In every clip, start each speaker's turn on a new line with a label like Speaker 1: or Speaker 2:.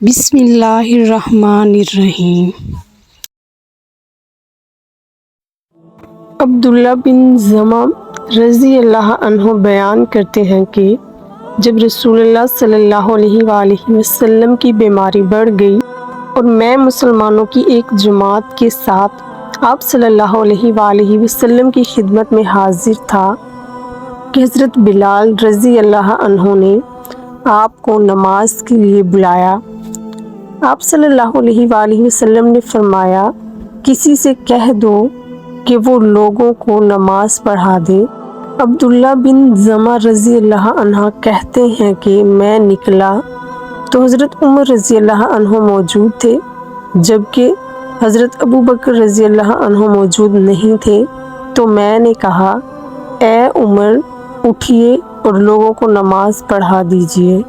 Speaker 1: بسم اللہ الرحمن الرحیم۔
Speaker 2: عبداللہ بن زمع رضی اللہ عنہ بیان کرتے ہیں کہ جب رسول اللہ صلی اللہ علیہ وآلہ وسلم کی بیماری بڑھ گئی اور میں مسلمانوں کی ایک جماعت کے ساتھ آپ صلی اللہ علیہ وآلہ وسلم کی خدمت میں حاضر تھا کہ حضرت بلال رضی اللہ عنہ نے آپ کو نماز کے لیے بلایا۔ آپ صلی اللہ علیہ وآلہ وسلم نے فرمایا، کسی سے کہہ دو کہ وہ لوگوں کو نماز پڑھا دے۔ عبداللہ بن زمع رضی اللہ عنہ کہتے ہیں کہ میں نکلا تو حضرت عمر رضی اللہ عنہ موجود تھے، جبکہ حضرت ابوبکر رضی اللہ عنہ موجود نہیں تھے، تو میں نے کہا، اے عمر اٹھیے اور لوگوں کو نماز پڑھا دیجیے۔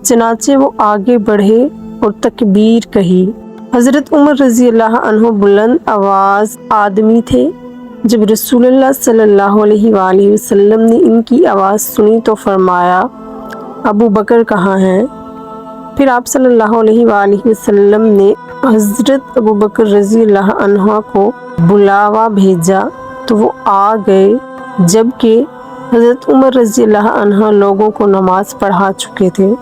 Speaker 2: چنانچہ وہ آگے بڑھے اور تکبیر کہی۔ حضرت عمر رضی اللہ عنہ بلند آواز آدمی تھے۔ جب رسول اللہ صلی اللہ علیہ وآلہ وسلم نے ان کی آواز سنی تو فرمایا، ابو بکر کہاں ہیں؟ پھر آپ صلی اللہ علیہ وآلہ وسلم نے حضرت ابو بکر رضی اللہ عنہ کو بلاوا بھیجا تو وہ آ گئے، جبکہ حضرت عمر رضی اللہ عنہ لوگوں کو نماز پڑھا چکے تھے۔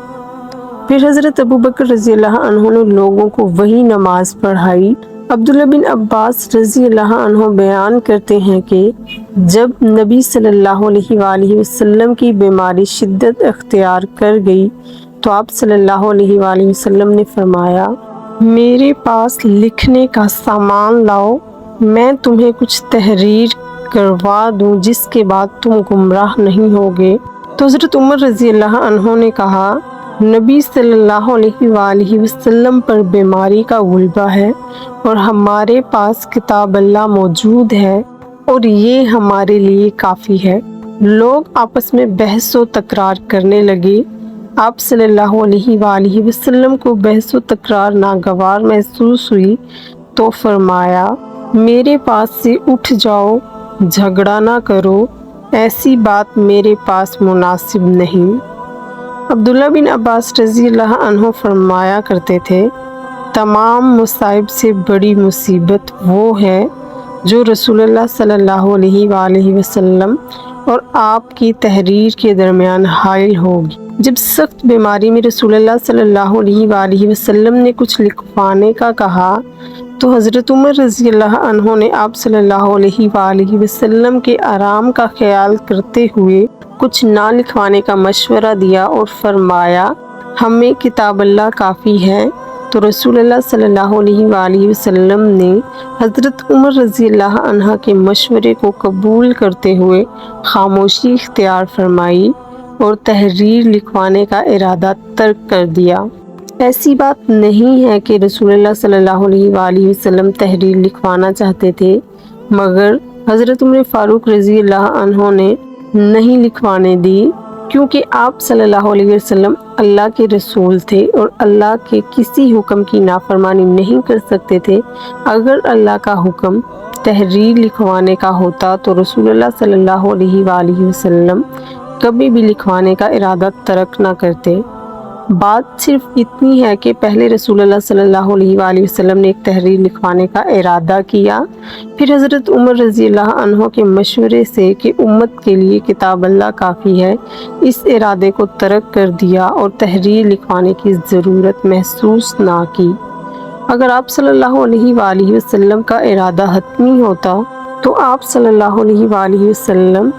Speaker 2: پھر حضرت ابو بکر رضی اللہ عنہ نے لوگوں کو وہی نماز پڑھائی۔ عبداللہ بن عباس رضی اللہ عنہ بیان کرتے ہیں کہ جب نبی صلی اللہ علیہ وآلہ وسلم کی بیماری شدت اختیار کر گئی تو آپ صلی اللہ علیہ وآلہ وسلم نے فرمایا، میرے پاس لکھنے کا سامان لاؤ، میں تمہیں کچھ تحریر کروا دوں جس کے بعد تم گمراہ نہیں ہوگے۔ تو حضرت عمر رضی اللہ عنہ نے کہا، نبی صلی اللہ علیہ وآلہ وسلم پر بیماری کا غلبہ ہے اور ہمارے پاس کتاب اللہ موجود ہے اور یہ ہمارے لیے کافی ہے۔ لوگ آپس میں بحث و تکرار کرنے لگے۔ آپ صلی اللہ علیہ وآلہ وسلم کو بحث و تکرار ناگوار محسوس ہوئی تو فرمایا، میرے پاس سے اٹھ جاؤ، جھگڑا نہ کرو، ایسی بات میرے پاس مناسب نہیں۔ عبداللہ بن عباس رضی اللہ عنہ فرمایا کرتے تھے، تمام مصائب سے بڑی مصیبت وہ ہے جو رسول اللہ صلی اللہ علیہ وآلہ وسلم اور آپ کی تحریر کے درمیان حائل ہوگی۔ جب سخت بیماری میں رسول اللہ صلی اللہ علیہ وآلہ وسلم نے کچھ لکھوانے کا کہا تو حضرت عمر رضی اللہ عنہ نے آپ صلی اللہ علیہ وآلہ وسلم کے آرام کا خیال کرتے ہوئے کچھ نہ لکھوانے کا مشورہ دیا اور فرمایا، ہمیں کتاب اللہ کافی ہے۔ تو رسول اللہ صلی اللہ علیہ وآلہ وسلم نے حضرت عمر رضی اللہ عنہ کے مشورے کو قبول کرتے ہوئے خاموشی اختیار فرمائی اور تحریر لکھوانے کا ارادہ ترک کر دیا۔ ایسی بات نہیں ہے کہ رسول اللہ صلی اللہ علیہ وآلہ وسلم تحریر لکھوانا چاہتے تھے، مگر حضرت عمر فاروق رضی اللہ عنہ نے نہیں لکھوانے دی، کیونکہ آپ صلی اللہ علیہ وسلم اللہ کے رسول تھے اور اللہ کے کسی حکم کی نافرمانی نہیں کر سکتے تھے۔ اگر اللہ کا حکم تحریر لکھوانے کا ہوتا تو رسول اللہ صلی اللہ علیہ وآلہ وسلم کبھی بھی لکھوانے کا ارادہ ترک نہ کرتے۔ بات صرف اتنی ہے کہ پہلے رسول اللہ صلی اللہ علیہ وآلہ وسلم نے ایک تحریر لکھوانے کا ارادہ کیا، پھر حضرت عمر رضی اللہ عنہ کے مشورے سے کہ امت کے لیے کتاب اللہ کافی ہے، اس ارادے کو ترک کر دیا اور تحریر لکھوانے کی ضرورت محسوس نہ کی۔ اگر آپ صلی اللہ علیہ وآلہ وسلم کا ارادہ حتمی ہوتا تو آپ صلی اللہ علیہ وآلہ وسلم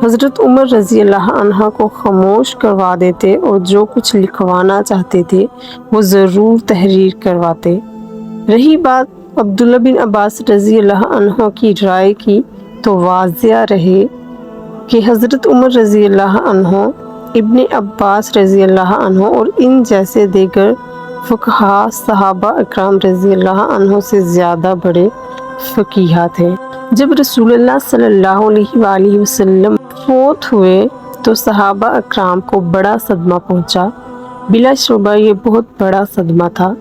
Speaker 2: حضرت عمر رضی اللہ عنہ کو خاموش کروا دیتے اور جو کچھ لکھوانا چاہتے تھے وہ ضرور تحریر کرواتے۔ رہی بات عبداللہ بن عباس رضی اللہ عنہ کی رائے کی تو واضح رہے کہ حضرت عمر رضی اللہ عنہ، ابن عباس رضی اللہ عنہ اور ان جیسے دیگر فقہا صحابہ اکرام رضی اللہ عنہ سے زیادہ بڑے فقیہ تھے۔ جب رسول اللہ صلی اللہ علیہ وآلہ وسلم فوت ہوئے تو صحابہ اکرام کو بڑا صدمہ پہنچا۔ بلا شبہ یہ بہت بڑا صدمہ تھا،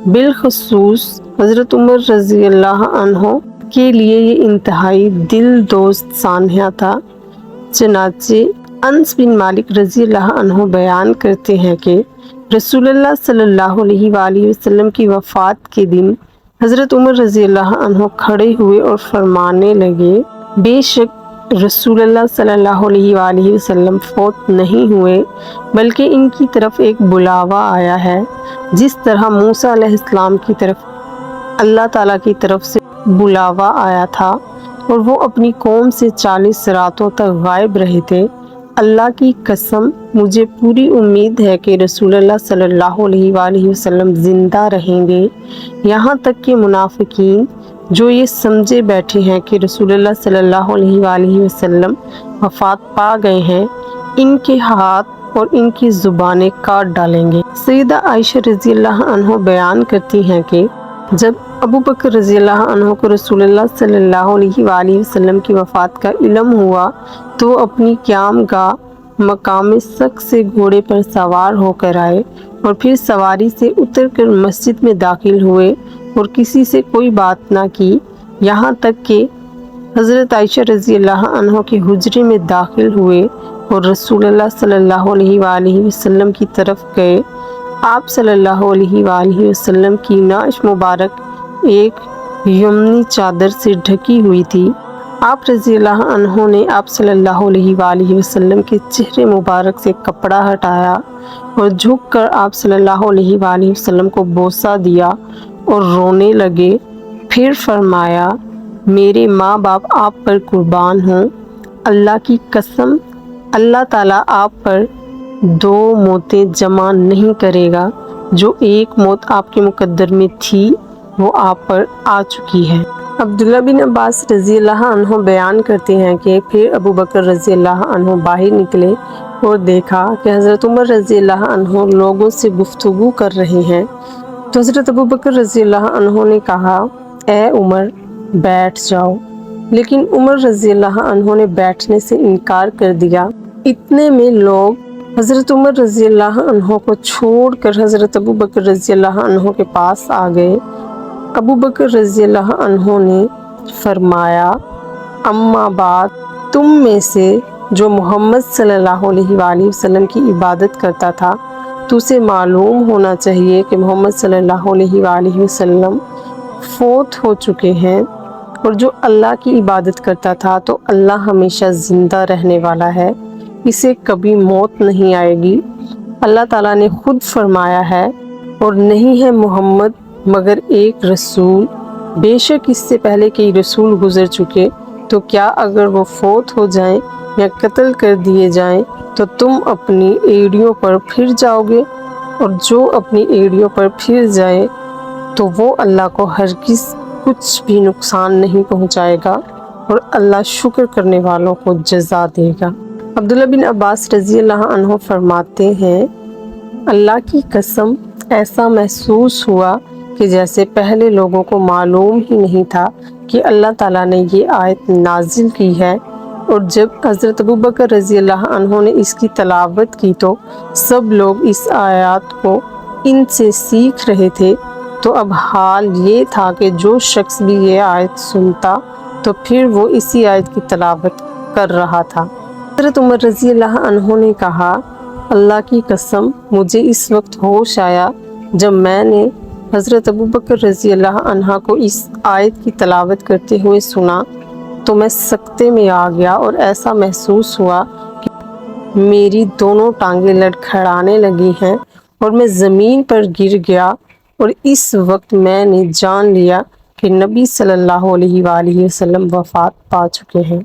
Speaker 2: بالخصوص حضرت عمر رضی اللہ عنہ کے لیے یہ انتہائی دل دوست سانحہ تھا۔ چنانچہ انس بن مالک رضی اللہ عنہ بیان کرتے ہیں کہ رسول اللہ صلی اللہ علیہ وآلہ وسلم کی وفات کے دن حضرت عمر رضی اللہ عنہ کھڑے ہوئے اور فرمانے لگے، بے شک رسول اللہ صلی اللہ علیہ وآلہ وسلم فوت نہیں ہوئے، بلکہ ان کی طرف ایک بلاوا آیا ہے، جس طرح موسیٰ علیہ السلام کی طرف اللہ تعالیٰ کی طرف سے بلاوا آیا تھا اور وہ اپنی قوم سے 40 راتوں تک غائب رہے تھے۔ اللہ کی قسم مجھے پوری امید ہے کہ رسول اللہ صلی اللہ علیہ وآلہ وسلم زندہ رہیں گے، یہاں تک کہ منافقین جو یہ سمجھے بیٹھے ہیں کہ رسول اللہ صلی اللہ علیہ وآلہ وسلم وفات پا گئے ہیں، ان کے ہاتھ اور ان کی زبانیں کاٹ ڈالیں گے۔ سیدہ عائشہ رضی اللہ عنہ بیان کرتی ہیں کہ جب ابو بکر رضی اللہ عنہ کو رسول اللہ صلی اللہ علیہ وآلہ وسلم کی وفات کا علم ہوا تو وہ اپنی قیام گاہ مقام سق سے گھوڑے پر سوار ہو کر آئے اور پھر سواری سے اتر کر مسجد میں داخل ہوئے اور کسی سے کوئی بات نہ کی، یہاں تک کہ حضرت عائشہ رضی اللہ عنہ کے حجرے میں داخل ہوئے اور رسول اللہ صلی اللہ علیہ وآلہ وسلم کی طرف گئے۔ آپ صلی اللہ علیہ وآلہ وسلم کی نعش مبارک ایک یمنی چادر سے ڈھکی ہوئی تھی۔ آپ رضی اللہ عنہ نے آپ صلی اللہ علیہ وآلہ وسلم کے چہرے مبارک سے کپڑا ہٹایا اور جھک کر آپ صلی اللہ علیہ وآلہ وسلم کو بوسہ دیا اور رونے لگے، پھر فرمایا، میرے ماں باپ آپ پر قربان ہوں، اللہ کی قسم اللہ تعالیٰ آپ پر 2 موتیں جمع نہیں کرے گا، جو ایک موت آپ کے مقدر میں تھی وہ آپ پر آ چکی ہے۔ عبداللہ بن عباس رضی اللہ عنہ بیان کرتے ہیں کہ پھر ابو بکر رضی اللہ عنہ باہر نکلے اور دیکھا کہ حضرت عمر رضی اللہ عنہ لوگوں سے گفتگو کر رہے ہیں، تو حضرت ابو بکر رضی اللہ عنہ نے کہا، اے عمر بیٹھ جاؤ، لیکن عمر رضی اللہ عنہ نے بیٹھنے سے انکار کر دیا۔ اتنے میں لوگ حضرت عمر رضی اللہ عنہ کو چھوڑ کر حضرت ابو بکر رضی اللہ عنہ کے پاس آ گئے۔ ابو بکر رضی اللہ عنہ نے فرمایا، اما بعد، تم میں سے جو محمد صلی اللہ علیہ وآلہ وسلم کی عبادت کرتا تھا تو اسے معلوم ہونا چاہیے کہ محمد صلی اللہ علیہ وآلہ وسلم فوت ہو چکے ہیں، اور جو اللہ کی عبادت کرتا تھا تو اللہ ہمیشہ زندہ رہنے والا ہے، اسے کبھی موت نہیں آئے گی۔ اللہ تعالیٰ نے خود فرمایا ہے، اور نہیں ہے محمد مگر ایک رسول، بے شک اس سے پہلے کئی رسول گزر چکے، تو کیا اگر وہ فوت ہو جائیں یا قتل کر دیے جائیں تو تم اپنی ایڑیوں پر پھر جاؤ گے، اور جو اپنی ایڑیوں پر پھر جائے تو وہ اللہ کو ہرگز کچھ بھی نقصان نہیں پہنچائے گا، اور اللہ شکر کرنے والوں کو جزا دے گا۔ عبداللہ بن عباس رضی اللہ عنہ فرماتے ہیں، اللہ کی قسم ایسا محسوس ہوا کہ جیسے پہلے لوگوں کو معلوم ہی نہیں تھا کہ اللہ تعالیٰ نے یہ آیت نازل کی ہے، اور جب حضرت ابو بکر رضی اللہ عنہ نے اس کی تلاوت کی تو سب لوگ اس آیات کو ان سے سیکھ رہے تھے، تو اب حال یہ تھا کہ جو شخص بھی یہ آیت سنتا تو پھر وہ اسی آیت کی تلاوت کر رہا تھا۔ حضرت عمر رضی اللہ عنہ نے کہا، اللہ کی قسم مجھے اس وقت ہوش آیا جب میں نے حضرت ابو بکر رضی اللہ عنہ کو اس آیت کی تلاوت کرتے ہوئے سنا تو میں سکتے میں آ گیا، اور ایسا محسوس ہوا کہ میری دونوں ٹانگیں لڑکھڑانے لگی ہیں اور میں زمین پر گر گیا، اور اس وقت میں نے جان لیا کہ نبی صلی اللہ علیہ وآلہ وسلم وفات پا چکے ہیں۔